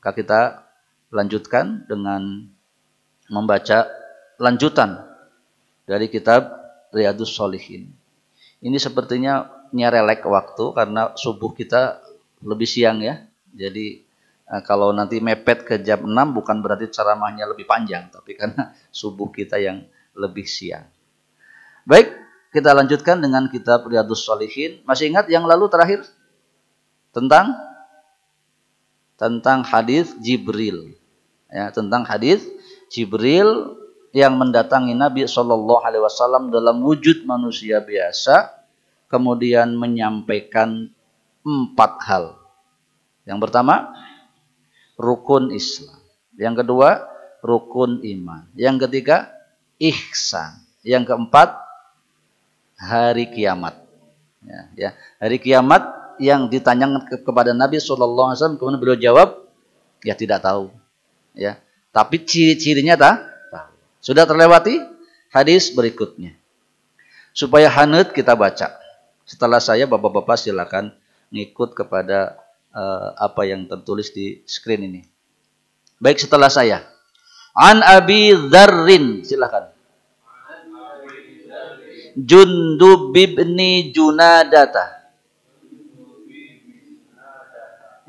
Maka kita lanjutkan dengan membaca lanjutan dari kitab Riyadhus Shalihin. Ini sepertinya nyerelek waktu karena subuh kita lebih siang ya. Jadi kalau nanti mepet ke jam 6 bukan berarti ceramahnya lebih panjang, tapi karena subuh kita yang lebih siang. Baik, kita lanjutkan dengan kitab Riyadhus Shalihin. Masih ingat yang lalu terakhir? Tentang hadis Jibril. Ya, tentang hadis Jibril yang mendatangi Nabi SAW dalam wujud manusia biasa, kemudian menyampaikan 4 hal. Yang pertama, rukun Islam. Yang kedua, rukun iman. Yang ketiga, ihsan. Yang keempat, hari kiamat. Ya, hari kiamat yang ditanyakan kepada Nabi SAW, kemudian beliau jawab, ya tidak tahu. Ya, tapi ciri-cirinya tahu. Sudah terlewati hadis berikutnya. Supaya hangat kita baca. Setelah saya, bapak-bapak silakan ngikut kepada apa yang tertulis di screen ini. Baik, setelah saya. An Abi Dzarrin, silakan. Jundub bin Junadata.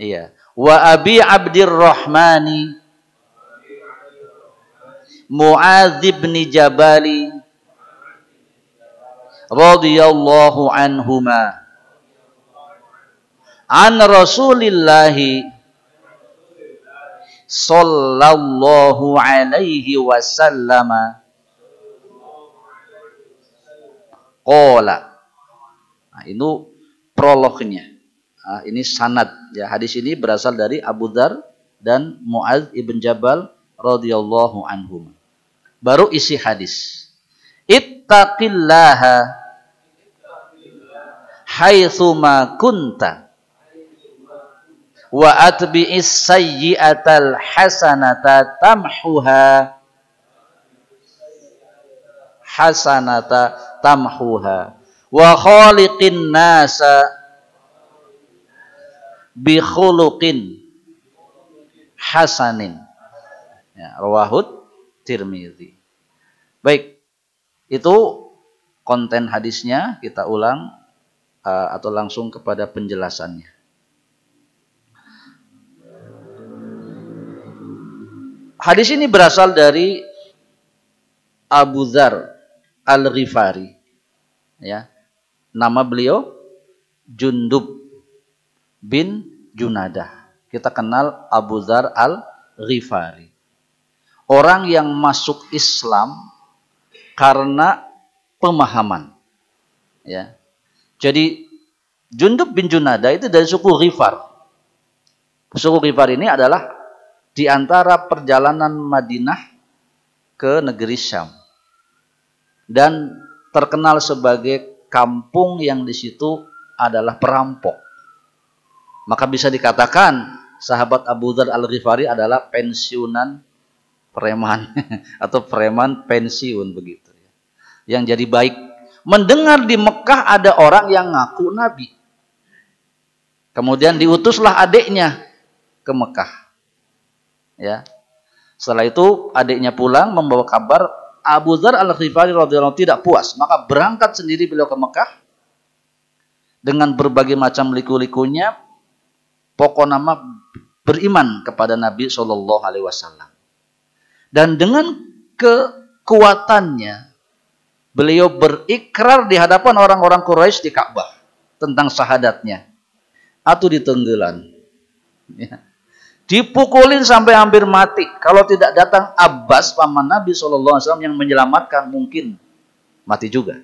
Iya. Wa Abi Abdirrahmani Mu'adz bin Jabal radhiyallahu anhuma an Rasulillah sallallahu alaihi wasallam qala. Nah, itu prolognya. Nah, ini sanad ya. Hadis ini berasal dari Abu Dzar dan Mu'adz ibn Jabal radhiyallahu anhum. Baru isi hadis. Ittaqillaha haitsu ma kunta wa atbi'is sayyi'atal hasanata tamhuha wa khaliqin nasa bi khuluqin hasanin. Ya, rawahut Tirmidzi. Baik, itu konten hadisnya. Kita ulang atau langsung kepada penjelasannya. Hadis ini berasal dari Abu Dzar Al-Ghifari. Ya, nama beliau Jundub bin Junadah. Kita kenal Abu Dzar Al-Ghifari. Orang yang masuk Islam karena pemahaman. Ya. Jadi Jundub bin Junadah itu dari suku Ghifar. Suku Ghifar ini adalah di antara perjalanan Madinah ke negeri Syam. Dan terkenal sebagai kampung yang di situ adalah perampok. Maka bisa dikatakan sahabat Abu Dzar Al-Ghifari adalah pensiunan preman atau preman pensiun begitu ya. Yang jadi baik. Mendengar di Mekah ada orang yang ngaku nabi. Kemudian diutuslah adiknya ke Mekah. Ya. Setelah itu adiknya pulang membawa kabar Abu Dzar Al-Ghifari radhiyallahu anhu tidak puas, maka berangkat sendiri beliau ke Mekah dengan berbagai macam liku-likunya. Pokok nama beriman kepada Nabi SAW. Dan dengan kekuatannya, beliau berikrar di hadapan orang-orang Quraisy di Ka'bah tentang syahadatnya. Atau ditenggelan. Ya. Dipukulin sampai hampir mati. Kalau tidak datang Abbas, paman Nabi SAW yang menyelamatkan, mungkin mati juga.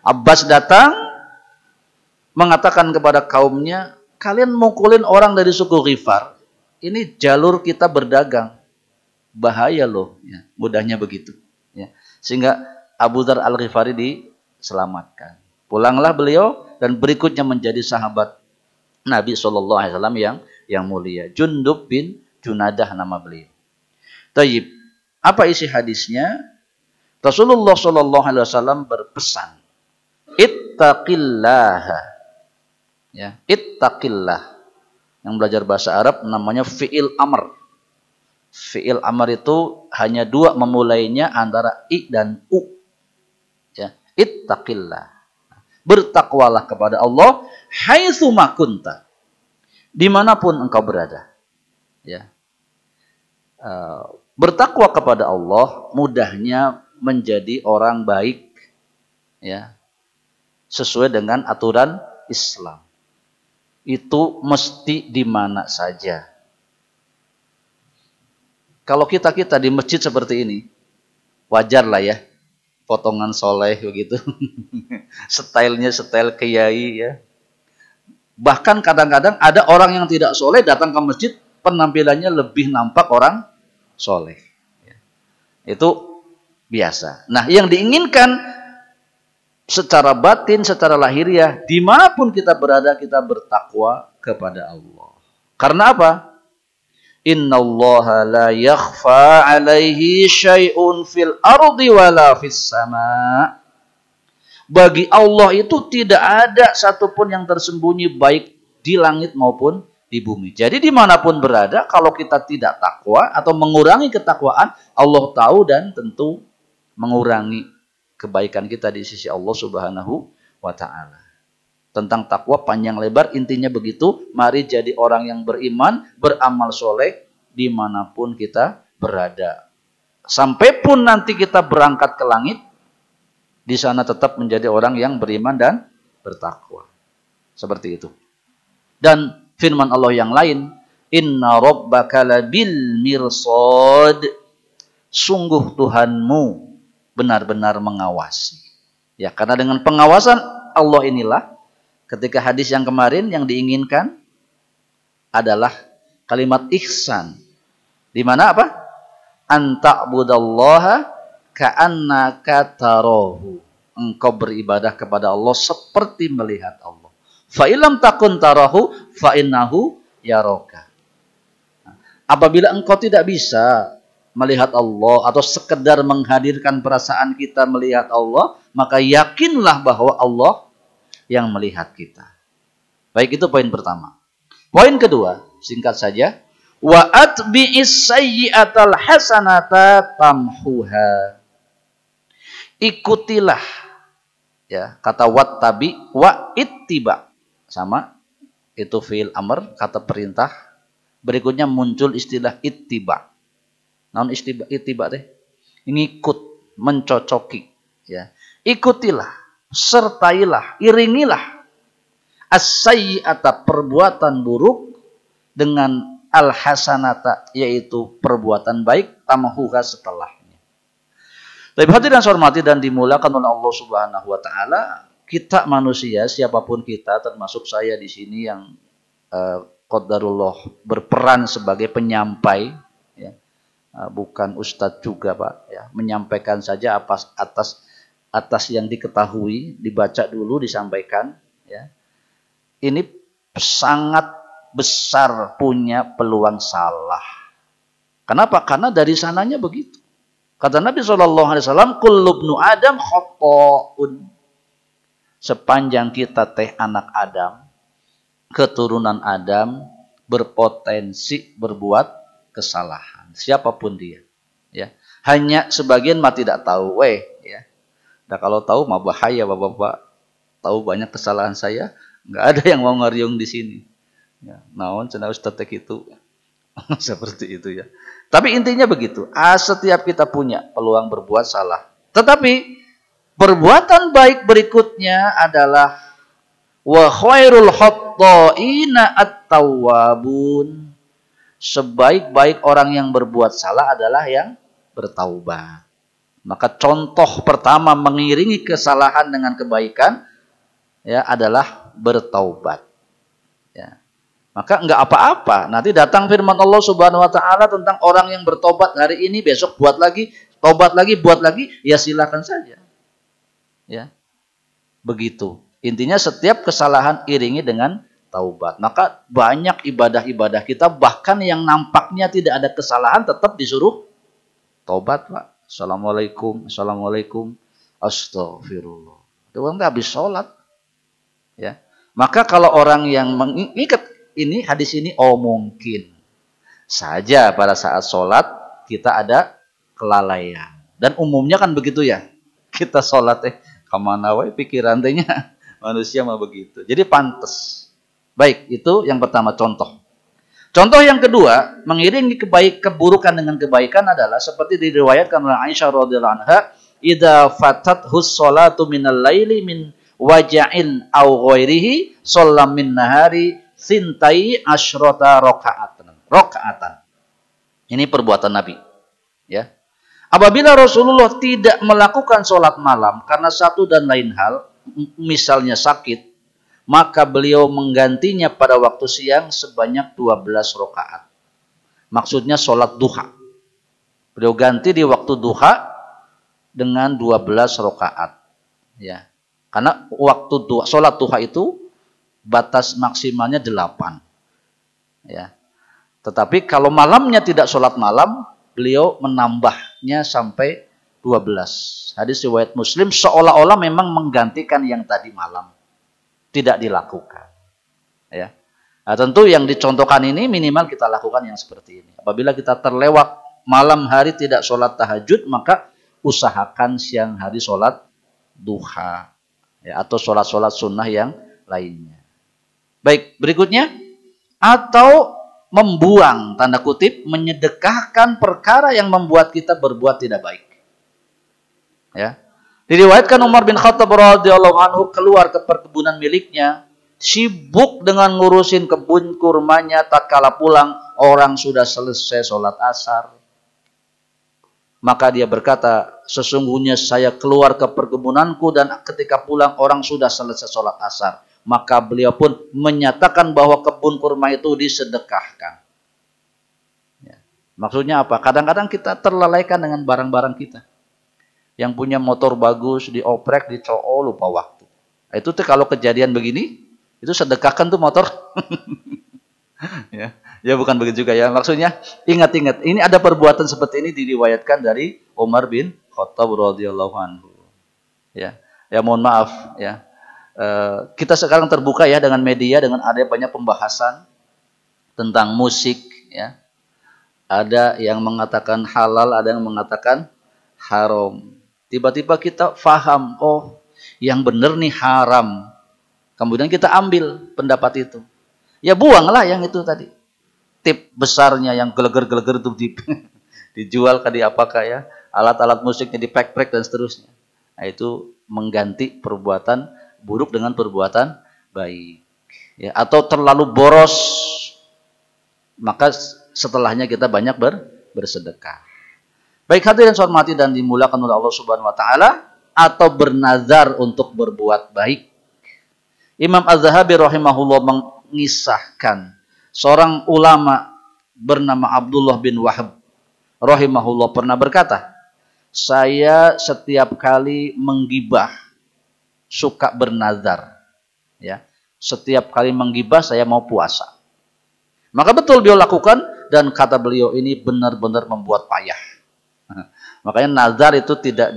Abbas datang, mengatakan kepada kaumnya, kalian mukulin orang dari suku Ghifar. Ini jalur kita berdagang. Bahaya loh, ya, mudahnya begitu. Ya. Sehingga Abu Dzar Al-Ghifari diselamatkan. Pulanglah beliau dan berikutnya menjadi sahabat Nabi SAW yang mulia. Jundub bin Junadah nama beliau. Tayyib. Apa isi hadisnya? Rasulullah SAW berpesan, ittaqillah. Ya, ittaqillah. Yang belajar bahasa Arab namanya fi'il amr. Fi'il amr itu hanya dua memulainya antara i dan u. Ya, ittaqillah. Bertakwalah kepada Allah haitsu ma kunta. Dimanapun engkau berada. Ya. Bertakwa kepada Allah mudahnya menjadi orang baik, ya, sesuai dengan aturan Islam. Itu mesti di mana saja. Kalau kita di masjid seperti ini, wajar lah ya, potongan soleh begitu, stylenya style kiai ya. Bahkan kadang-kadang ada orang yang tidak soleh datang ke masjid, penampilannya lebih nampak orang soleh. Itu biasa. Nah, yang diinginkan secara batin, secara lahiriah, dimanapun kita berada, kita bertakwa kepada Allah. Karena apa? Innallaha la yakhfa alaihi syai'un fil ardi wala fis sama'. Bagi Allah itu tidak ada satupun yang tersembunyi baik di langit maupun di bumi. Jadi dimanapun berada, kalau kita tidak takwa atau mengurangi ketakwaan, Allah tahu dan tentu mengurangi kebaikan kita di sisi Allah Subhanahu wa Ta'ala. Tentang takwa panjang lebar, intinya begitu. Mari jadi orang yang beriman, beramal soleh dimanapun kita berada. Sampai pun nanti kita berangkat ke langit, di sana tetap menjadi orang yang beriman dan bertakwa. Seperti itu. Dan firman Allah yang lain, Inna rabbaka labil mirsad. Sungguh Tuhanmu benar-benar mengawasi. Ya, karena dengan pengawasan Allah inilah, ketika hadis yang kemarin yang diinginkan adalah kalimat ihsan. Di mana apa? Anta'budallaha ka'annaka tarahu. Engkau beribadah kepada Allah seperti melihat Allah. Fa illam takun tarahu fa innahu yaraka. Apabila engkau tidak bisa melihat Allah atau sekedar menghadirkan perasaan kita melihat Allah, maka yakinlah bahwa Allah yang melihat kita. Baik, itu poin pertama. Poin kedua, singkat saja, wa atbi'is sayyi'atal hasanata tamhuha. Ikutilah, ya, kata wattabi wa ittiba sama, itu fi'il amr, kata perintah. Berikutnya muncul istilah ittiba. Namun ittiba deh, ngikut, mencocoki, ya. Ikutilah, sertailah, iringilah as-sayyi'ata, perbuatan buruk, dengan al-hasanata, yaitu perbuatan baik, tamhuha, setelahnya. Tapi hadirin hormati dan dimulakan oleh Allah Subhanahu wa Ta'ala, kita manusia, siapapun kita, termasuk saya di sini yang qadarullah berperan sebagai penyampai, ya. Bukan ustadz juga, Pak, ya. Menyampaikan saja atas yang diketahui, dibaca dulu, disampaikan, ya. Ini sangat besar punya peluang salah. Kenapa? Karena dari sananya begitu. Kata Nabi SAW, kullu ibnu Adam khotta'un. Sepanjang kita teh anak Adam, keturunan Adam, berpotensi berbuat kesalahan. Siapapun dia. Ya. Hanya sebagian mah tidak tahu. Ya. Nah, kalau tahu mah bahaya, Bapak-bapak. Tahu banyak kesalahan saya, nggak ada yang mau ngariung di sini. Ya. Naon cenah ustaz teh kitu. Seperti itu ya. Tapi intinya begitu. Setiap kita punya peluang berbuat salah. Tetapi perbuatan baik berikutnya adalah wa khairul khatta'ina at-tawwabun. Sebaik-baik orang yang berbuat salah adalah yang bertaubat. Maka contoh pertama mengiringi kesalahan dengan kebaikan, ya, adalah bertaubat. Ya. Maka enggak apa-apa. Nanti datang firman Allah Subhanahu wa Ta'ala tentang orang yang bertobat hari ini, besok buat lagi, tobat lagi, buat lagi, ya silakan saja. Ya. Begitu. Intinya setiap kesalahan iringi dengan taubat. Maka banyak ibadah-ibadah kita, bahkan yang nampaknya tidak ada kesalahan, tetap disuruh taubat, Pak. Assalamualaikum, assalamualaikum, astagfirullah. Itu kan habis sholat. Ya. Maka kalau orang yang mengikat ini hadis ini? Oh mungkin saja pada saat sholat kita ada kelalaian. Dan umumnya kan begitu ya. Kita sholat kemana wae pikiran tehnya. Manusia mah begitu. Jadi pantas. Baik, itu yang pertama contoh. Contoh yang kedua, mengiringi keburukan dengan kebaikan adalah seperti diriwayatkan oleh Aisyah radhiyallahu anha, "Idza fatathus sholatu minal laili min waja'in aw ghairihi, shalla min nahari sintai asyrata rakaatan." Ini perbuatan Nabi, ya. Apabila Rasulullah tidak melakukan sholat malam karena satu dan lain hal, misalnya sakit, maka beliau menggantinya pada waktu siang sebanyak 12 rakaat. Maksudnya sholat duha. Beliau ganti di waktu duha dengan 12 rakaat. Ya. Karena waktu duha, sholat duha itu batas maksimalnya 8. Ya. Tetapi kalau malamnya tidak sholat malam, beliau menambahnya sampai 12. Hadis riwayat Muslim seolah-olah memang menggantikan yang tadi malam. Tidak dilakukan. Ya. Nah, tentu yang dicontohkan ini minimal kita lakukan yang seperti ini. Apabila kita terlewat malam hari tidak sholat tahajud, maka usahakan siang hari sholat duha. Ya, atau sholat-sholat sunnah yang lainnya. Baik, berikutnya. Atau membuang, tanda kutip, menyedekahkan perkara yang membuat kita berbuat tidak baik. Ya. Diriwayatkan Umar bin Khattab radhiyallahu anhu keluar ke perkebunan miliknya, sibuk dengan ngurusin kebun kurmanya, tatkala pulang orang sudah selesai sholat asar. Maka dia berkata, sesungguhnya saya keluar ke perkebunanku dan ketika pulang orang sudah selesai sholat asar. Maka beliau pun menyatakan bahwa kebun kurma itu disedekahkan. Ya. Maksudnya apa? Kadang-kadang kita terlalaikan dengan barang-barang kita. Yang punya motor bagus, dioprek, dicoo, lupa waktu. Itu tuh kalau kejadian begini, itu sedekahkan tuh motor. Ya bukan begitu juga ya. Maksudnya ingat-ingat, ini ada perbuatan seperti ini diriwayatkan dari Umar bin Khattab radhiyallahu anhu. Ya mohon maaf ya. Kita sekarang terbuka ya dengan media, dengan ada banyak pembahasan tentang musik ya. Ada yang mengatakan halal, ada yang mengatakan haram. Tiba-tiba kita faham, oh yang benar nih haram. Kemudian kita ambil pendapat itu. Ya buanglah yang itu tadi. Tip besarnya yang geleger-geleger itu dijual ke di apakah ya. Alat-alat musiknya diprek-prek dan seterusnya. Nah, itu mengganti perbuatan buruk dengan perbuatan baik. Ya, atau terlalu boros, maka setelahnya kita banyak bersedekah. Baik hadirin yang saya hormati dan dimuliakan oleh Allah Subhanahu wa taala, atau bernazar untuk berbuat baik. Imam Az-Zahabi rahimahullah mengisahkan seorang ulama bernama Abdullah bin Wahab rahimahullah pernah berkata, saya setiap kali menggibah suka bernazar. Ya. Setiap kali menggibah saya mau puasa. Maka betul beliau lakukan dan kata beliau ini benar-benar membuat payah. Makanya nazar itu tidak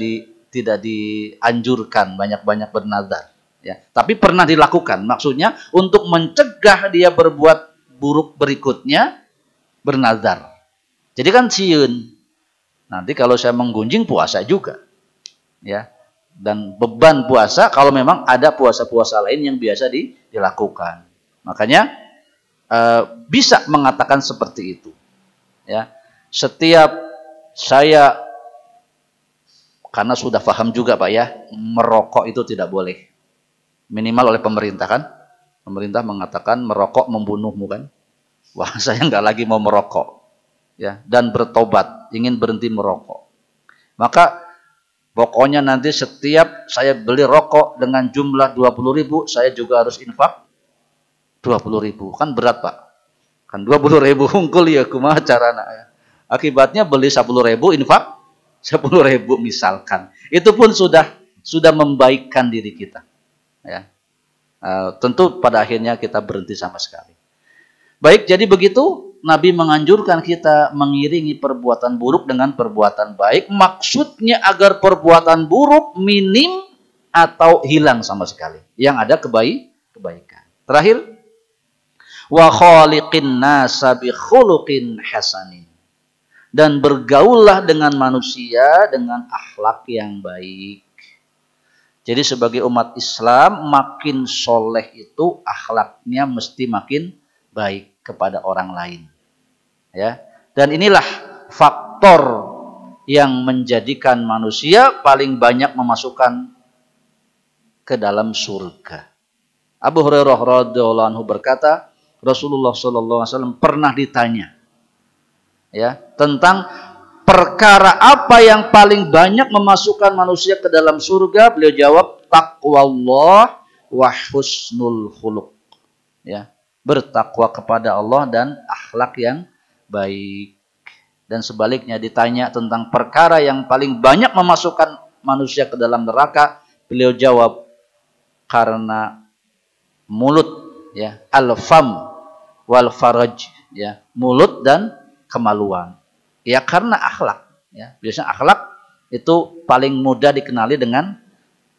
dianjurkan banyak-banyak bernazar. Ya. Tapi pernah dilakukan. Maksudnya untuk mencegah dia berbuat buruk berikutnya bernazar. Jadi kan sieun. Nanti kalau saya menggunjing puasa juga. Ya. Dan beban puasa kalau memang ada puasa-puasa lain yang biasa dilakukan. Makanya bisa mengatakan seperti itu. Ya. Setiap saya, karena sudah paham juga Pak ya, merokok itu tidak boleh. Minimal oleh pemerintah kan. Pemerintah mengatakan merokok membunuhmu kan. Wah saya nggak lagi mau merokok. Ya. Dan bertobat, ingin berhenti merokok. Maka pokoknya nanti setiap saya beli rokok dengan jumlah 20.000, saya juga harus infak 20.000. Kan berat Pak. Kan 20.000 hungkul ya kumaha carana ya. Akibatnya beli 10.000 infak 10.000 misalkan. Itu pun sudah membaikkan diri kita. Ya. Tentu pada akhirnya kita berhenti sama sekali. Baik, jadi begitu Nabi menganjurkan kita mengiringi perbuatan buruk dengan perbuatan baik. Maksudnya agar perbuatan buruk minim atau hilang sama sekali. Yang ada kebaikan. Terakhir, Wa khaliqin nasa bi khuluqin hasanin. Dan bergaullah dengan manusia dengan akhlak yang baik. Jadi sebagai umat Islam, makin soleh itu akhlaknya mesti makin baik kepada orang lain. Ya. Dan inilah faktor yang menjadikan manusia paling banyak memasukkan ke dalam surga. Abu Hurairah radhiyallahu anhu berkata, Rasulullah sallallahu alaihi wasallam pernah ditanya ya, tentang perkara apa yang paling banyak memasukkan manusia ke dalam surga. Beliau jawab, taqwallah wa husnul khuluq. Ya, bertakwa kepada Allah dan akhlak yang baik. Dan sebaliknya ditanya tentang perkara yang paling banyak memasukkan manusia ke dalam neraka, beliau jawab, karena mulut, ya, al-fam wal faraj, ya, mulut dan kemaluan. Ya karena akhlak, ya. Biasanya akhlak itu paling mudah dikenali dengan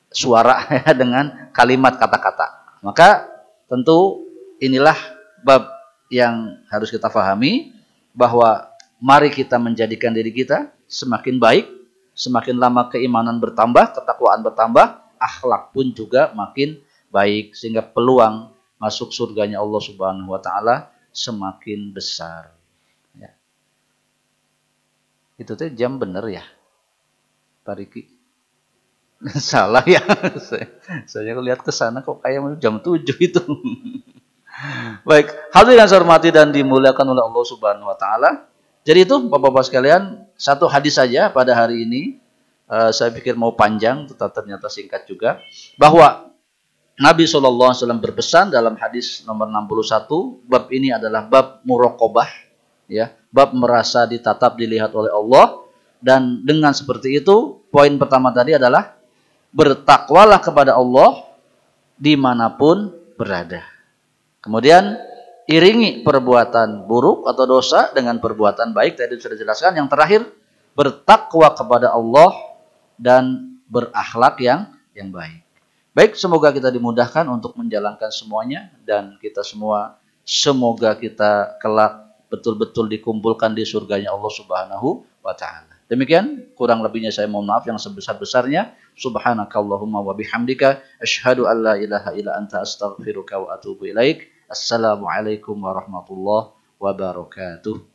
suara, ya, dengan kalimat kata-kata. Maka tentu inilah bab yang harus kita pahami, bahwa mari kita menjadikan diri kita semakin baik, semakin lama keimanan bertambah, ketakwaan bertambah, akhlak pun juga makin baik, sehingga peluang masuk surganya Allah Subhanahu wa taala semakin besar. Ya. Itu tuh jam bener ya, Pak Riki? Salah ya. Saya lihat ke sana kok kayak jam 7 itu. Baik, hadirin yang saya hormati dan dimuliakan oleh Allah Subhanahu wa taala. Jadi itu Bapak-bapak sekalian, satu hadis saja pada hari ini. Saya pikir mau panjang, tetapi ternyata singkat juga. Bahwa Nabi SAW berpesan dalam hadis nomor 61, bab ini adalah bab muraqabah, ya, bab merasa ditatap, dilihat oleh Allah. Dan dengan seperti itu, poin pertama tadi adalah bertakwalah kepada Allah dimanapun berada. Kemudian iringi perbuatan buruk atau dosa dengan perbuatan baik, tadi sudah dijelaskan. Yang terakhir, bertakwa kepada Allah dan berakhlak yang baik. Baik, semoga kita dimudahkan untuk menjalankan semuanya, dan kita semua semoga kita kelak betul-betul dikumpulkan di surganya Allah Subhanahu wa taala. Demikian, kurang lebihnya saya mohon maaf yang sebesar-besarnya. Subhanakallahumma wa bihamdika asyhadu an la ilaha illa anta astaghfiruka wa atubu ilaik. Assalamualaikum warahmatullahi wabarakatuh.